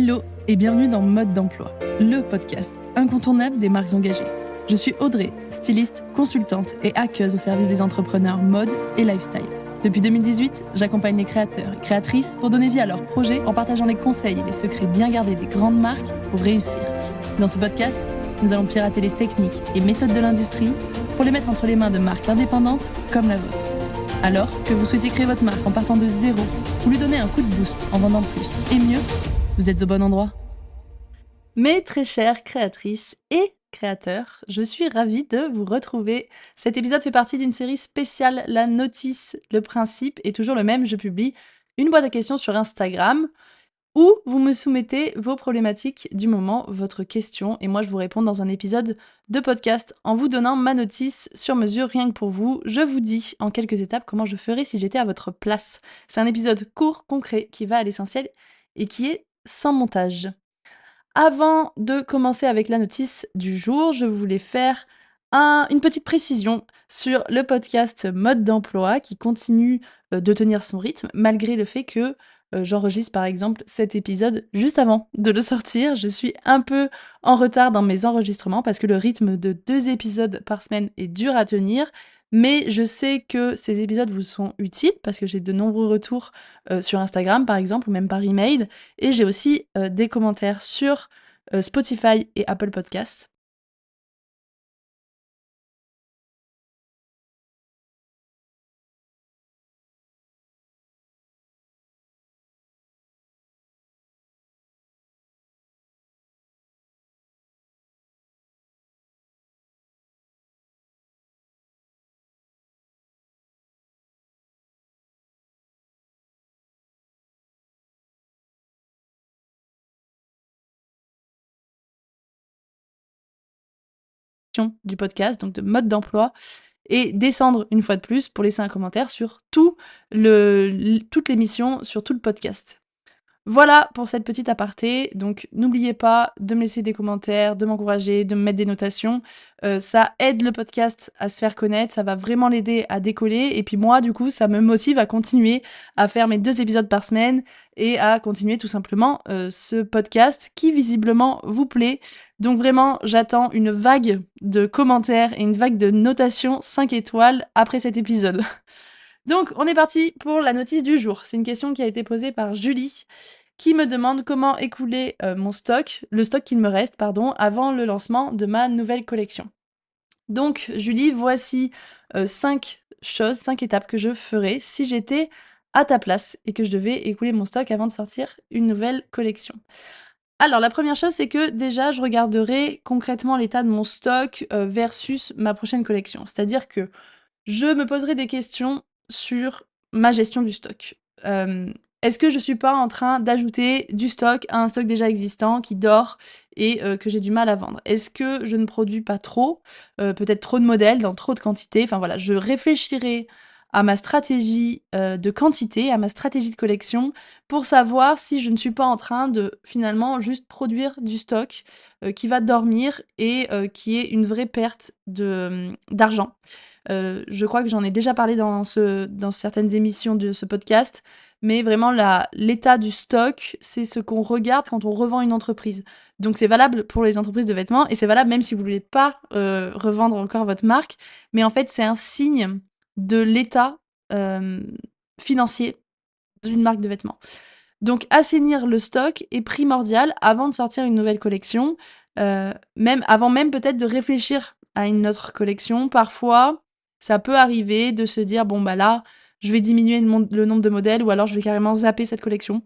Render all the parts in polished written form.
Hello et bienvenue dans Mode d'emploi, le podcast incontournable des marques engagées. Je suis Audrey, styliste, consultante et hackeuse au service des entrepreneurs mode et lifestyle. Depuis 2018, j'accompagne les créateurs et créatrices pour donner vie à leurs projets en partageant les conseils et les secrets bien gardés des grandes marques pour réussir. Dans ce podcast, nous allons pirater les techniques et méthodes de l'industrie pour les mettre entre les mains de marques indépendantes comme la vôtre. Alors que vous souhaitez créer votre marque en partant de zéro ou lui donner un coup de boost en vendant plus et mieux, vous êtes au bon endroit. Mes très chères créatrices et créateurs, je suis ravie de vous retrouver. Cet épisode fait partie d'une série spéciale, La Notice. Le principe est toujours le même, je publie une boîte à questions sur Instagram où vous me soumettez vos problématiques du moment, votre question, et moi je vous réponds dans un épisode de podcast en vous donnant ma notice sur mesure, rien que pour vous. Je vous dis en quelques étapes comment je ferais si j'étais à votre place. C'est un épisode court, concret, qui va à l'essentiel et qui est sans montage. Avant de commencer avec la notice du jour, je voulais faire une petite précision sur le podcast Mode d'emploi qui continue de tenir son rythme malgré le fait que j'enregistre par exemple cet épisode juste avant de le sortir. Je suis un peu en retard dans mes enregistrements parce que le rythme de 2 épisodes par semaine est dur à tenir. Mais je sais que ces épisodes vous sont utiles parce que j'ai de nombreux retours sur Instagram par exemple ou même par email. Et j'ai aussi des commentaires sur Spotify et Apple Podcasts. Du podcast, donc de Mode d'emploi, et descendre une fois de plus pour laisser un commentaire sur toute l'émission, sur tout le podcast. Voilà pour cette petite aparté, donc n'oubliez pas de me laisser des commentaires, de m'encourager, de me mettre des notations. Ça aide le podcast à se faire connaître, ça va vraiment l'aider à décoller, et puis moi du coup ça me motive à continuer à faire mes 2 épisodes par semaine et à continuer tout simplement ce podcast qui visiblement vous plaît. Donc vraiment j'attends une vague de commentaires et une vague de notations 5 étoiles après cet épisode. Donc, on est parti pour la notice du jour. C'est une question qui a été posée par Julie, qui me demande comment écouler mon stock, le stock qu'il me reste, pardon, avant le lancement de ma nouvelle collection. Donc, Julie, voici 5 choses, 5 étapes que je ferais si j'étais à ta place et que je devais écouler mon stock avant de sortir une nouvelle collection. Alors, la première chose, c'est que déjà, je regarderai concrètement l'état de mon stock versus ma prochaine collection. C'est-à-dire que je me poserai des questions sur ma gestion du stock. Est-ce que je suis pas en train d'ajouter du stock à un stock déjà existant qui dort et que j'ai du mal à vendre? Est-ce que je ne produis pas trop, peut-être trop de modèles dans trop de quantité? Enfin voilà, je réfléchirai à ma stratégie, de quantité, à ma stratégie de collection pour savoir si je ne suis pas en train de, finalement, juste produire du stock, qui va dormir et qui est une vraie perte d'argent. Je crois que j'en ai déjà parlé dans certaines émissions de ce podcast, mais vraiment l'état du stock, c'est ce qu'on regarde quand on revend une entreprise. Donc c'est valable pour les entreprises de vêtements et c'est valable même si vous voulez pas, revendre encore votre marque, mais en fait, c'est un signe de l'état, financier d'une marque de vêtements. Donc assainir le stock est primordial avant de sortir une nouvelle collection, même avant même peut-être de réfléchir à une autre collection. Parfois, ça peut arriver de se dire: «Bon, bah, là, je vais diminuer le nombre de modèles ou alors je vais carrément zapper cette collection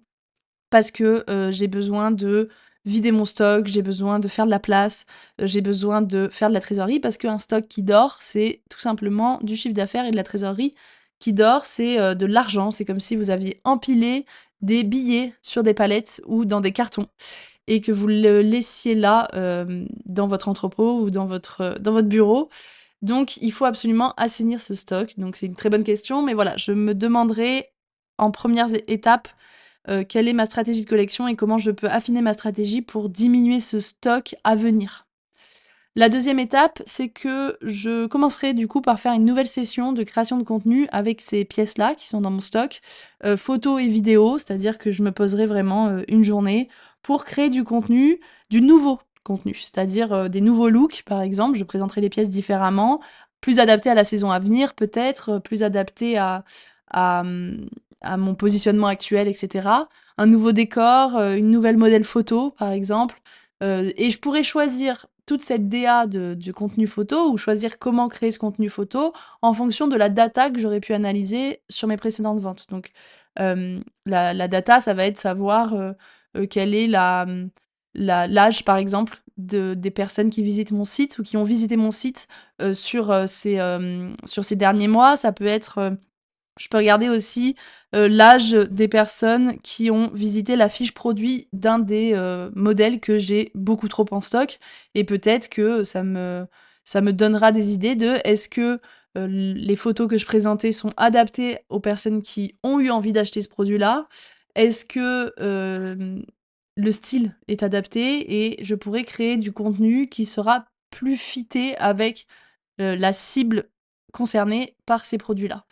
parce que, j'ai besoin de vider mon stock, j'ai besoin de faire de la place, j'ai besoin de faire de la trésorerie». Parce qu'un stock qui dort, c'est tout simplement du chiffre d'affaires et de la trésorerie qui dort, c'est, de l'argent. C'est comme si vous aviez empilé des billets sur des palettes ou dans des cartons et que vous le laissiez là, dans votre entrepôt ou dans votre bureau. Donc il faut absolument assainir ce stock. Donc c'est une très bonne question, mais voilà, je me demanderai en première étape, quelle est ma stratégie de collection et comment je peux affiner ma stratégie pour diminuer ce stock à venir. La deuxième étape, c'est que je commencerai du coup par faire une nouvelle session de création de contenu avec ces pièces-là qui sont dans mon stock, photos et vidéos, c'est-à-dire que je me poserai vraiment, une journée pour créer du contenu, du nouveau contenu, c'est-à-dire, des nouveaux looks par exemple. Je présenterai les pièces différemment, plus adaptés à la saison à venir peut-être, plus adaptés à, mmh, à mon positionnement actuel et cetera. Un nouveau décor, une nouvelle modèle photo par exemple, et je pourrais choisir toute cette DA de contenu photo ou choisir comment créer ce contenu photo en fonction de la data que j'aurais pu analyser sur mes précédentes ventes. Donc, la data, ça va être savoir, quelle est l'âge, par exemple, des personnes qui visitent mon site ou qui ont visité mon site, sur ces derniers mois. Ça peut être, je peux regarder aussi, l'âge des personnes qui ont visité la fiche produit d'un des, modèles que j'ai beaucoup trop en stock et peut-être que ça me donnera des idées de est-ce que, les photos que je présentais sont adaptées aux personnes qui ont eu envie d'acheter ce produit-là? Est-ce que, le style est adapté? Et je pourrais créer du contenu qui sera plus fité avec, la cible concernée par ces produits-là.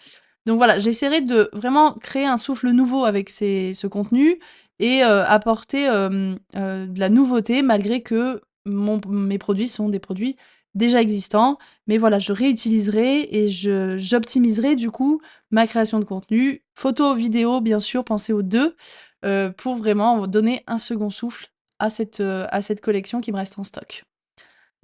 Donc voilà, j'essaierai de vraiment créer un souffle nouveau avec ce contenu et apporter, de la nouveauté malgré que mes produits sont des produits déjà existants. Mais voilà, je réutiliserai et j'optimiserai du coup ma création de contenu, photo, vidéo, bien sûr, pensez aux 2, pour vraiment donner un second souffle à cette collection qui me reste en stock.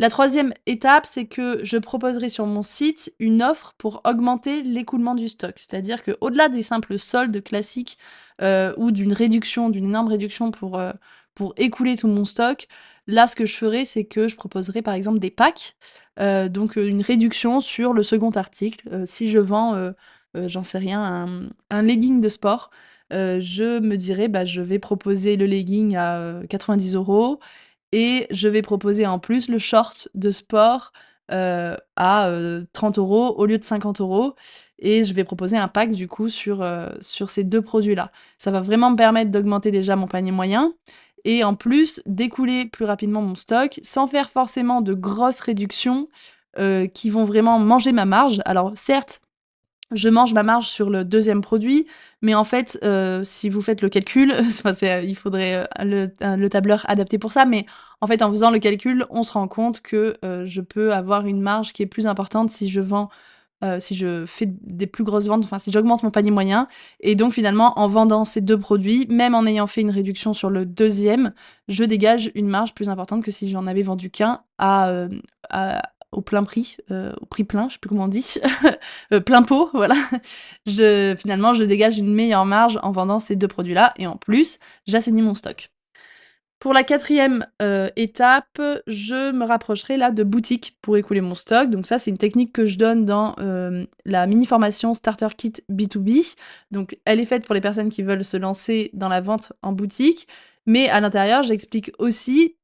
La troisième étape, c'est que je proposerai sur mon site une offre pour augmenter l'écoulement du stock. C'est-à-dire qu'au-delà des simples soldes classiques, ou d'une énorme réduction pour écouler tout mon stock, là, ce que je ferai, c'est que je proposerai par exemple des packs, donc une réduction sur le second article. Si je vends, j'en sais rien, un legging de sport, je me dirai: «Bah, je vais proposer le legging à, 90 € et je vais proposer en plus le short de sport, à, 30 € au lieu de 50 € et je vais proposer un pack du coup sur ces 2 produits-là. Ça va vraiment me permettre d'augmenter déjà mon panier moyen et en plus d'écouler plus rapidement mon stock sans faire forcément de grosses réductions, qui vont vraiment manger ma marge. Alors certes, je mange ma marge sur le deuxième produit, mais en fait, si vous faites le calcul, enfin il faudrait, le tableur adapté pour ça, mais en fait, en faisant le calcul, on se rend compte que, je peux avoir une marge qui est plus importante si je vends, si je fais des plus grosses ventes, enfin si j'augmente mon panier moyen et donc finalement, en vendant ces 2 produits, même en ayant fait une réduction sur le deuxième, je dégage une marge plus importante que si j'en avais vendu qu'un à au plein prix, au prix plein, je sais plus comment on dit, plein pot, voilà. Finalement, je dégage une meilleure marge en vendant ces 2 produits-là et en plus, j'assainis mon stock. Pour la quatrième étape, je me rapprocherai là de boutiques pour écouler mon stock. Donc ça, c'est une technique que je donne dans, la mini formation Starter Kit B2B. Donc elle est faite pour les personnes qui veulent se lancer dans la vente en boutique, mais à l'intérieur, j'explique aussi,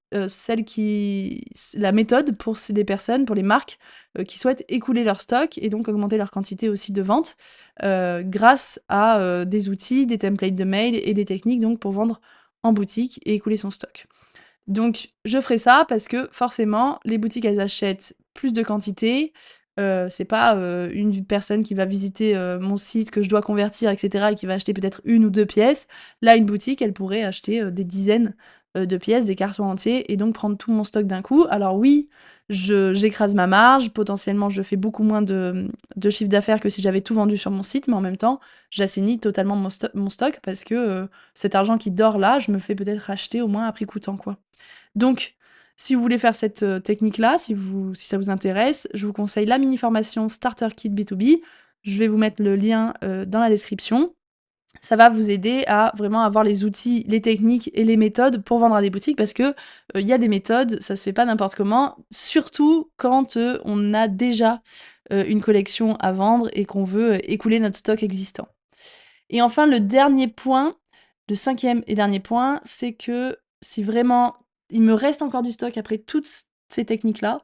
la méthode pour des personnes, pour les marques, qui souhaitent écouler leur stock et donc augmenter leur quantité aussi de vente, grâce à, des outils, des templates de mail et des techniques donc pour vendre en boutique et écouler son stock. Donc je ferai ça parce que forcément, les boutiques, elles achètent plus de quantité. C'est pas, une personne qui va visiter, mon site que je dois convertir et cetera et qui va acheter peut-être une ou 2 pièces. Là, une boutique, elle pourrait acheter, des dizaines, de pièces, des cartons entiers et donc prendre tout mon stock d'un coup. Alors oui, j'écrase ma marge, potentiellement je fais beaucoup moins de chiffre d'affaires que si j'avais tout vendu sur mon site, mais en même temps, j'assainis totalement mon stock parce que, cet argent qui dort là, je me fais peut-être racheter au moins à prix coûtant, quoi. Donc, si vous voulez faire cette, technique-là, si ça vous intéresse, je vous conseille la mini formation Starter Kit B2B. Je vais vous mettre le lien, dans la description. Ça va vous aider à vraiment avoir les outils, les techniques et les méthodes pour vendre à des boutiques parce que, il y a des méthodes, ça se fait pas n'importe comment, surtout quand, on a déjà, une collection à vendre et qu'on veut, écouler notre stock existant. Et enfin, le dernier point, le cinquième et dernier point, c'est que si vraiment il me reste encore du stock après toutes ces techniques-là,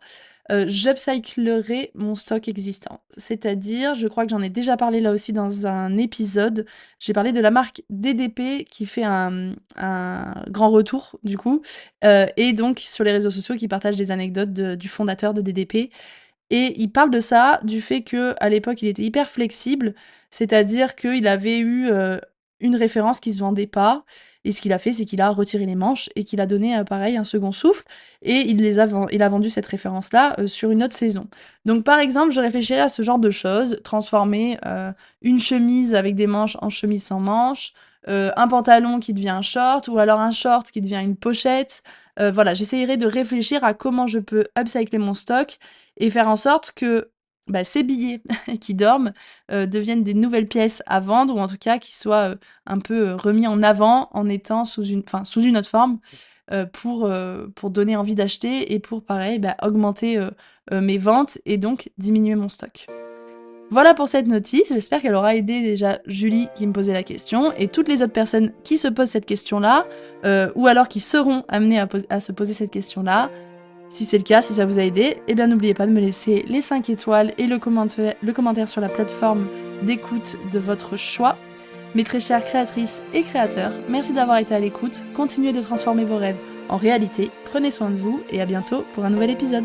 j'upcyclerai mon stock existant. C'est-à-dire, je crois que j'en ai déjà parlé là aussi dans un épisode, j'ai parlé de la marque DDP qui fait un grand retour du coup, et donc sur les réseaux sociaux qui partagent des anecdotes du fondateur de DDP. Et il parle de ça, du fait que à l'époque, il était hyper flexible, c'est-à-dire qu'il avait eu, une référence qui se vendait pas et ce qu'il a fait, c'est qu'il a retiré les manches et qu'il a donné, pareil, un second souffle et il a vendu cette référence-là, sur une autre saison. Donc par exemple, je réfléchirais à ce genre de choses, transformer, une chemise avec des manches en chemise sans manches, un pantalon qui devient un short ou alors un short qui devient une pochette. Voilà, j'essayerai de réfléchir à comment je peux upcycler mon stock et faire en sorte que, bah, ces billets qui dorment, deviennent des nouvelles pièces à vendre ou en tout cas qui soient, un peu, remis en avant en étant sous une autre forme, pour donner envie d'acheter et pour pareil, bah, augmenter, mes ventes et donc diminuer mon stock. Voilà pour cette notice, j'espère qu'elle aura aidé déjà Julie qui me posait la question et toutes les autres personnes qui se posent cette question-là, ou alors qui seront amenées à se poser cette question-là. Si c'est le cas, si ça vous a aidé, eh bien n'oubliez pas de me laisser les 5 étoiles et le commentaire sur la plateforme d'écoute de votre choix. Mes très chères créatrices et créateurs, merci d'avoir été à l'écoute, continuez de transformer vos rêves en réalité, prenez soin de vous et à bientôt pour un nouvel épisode.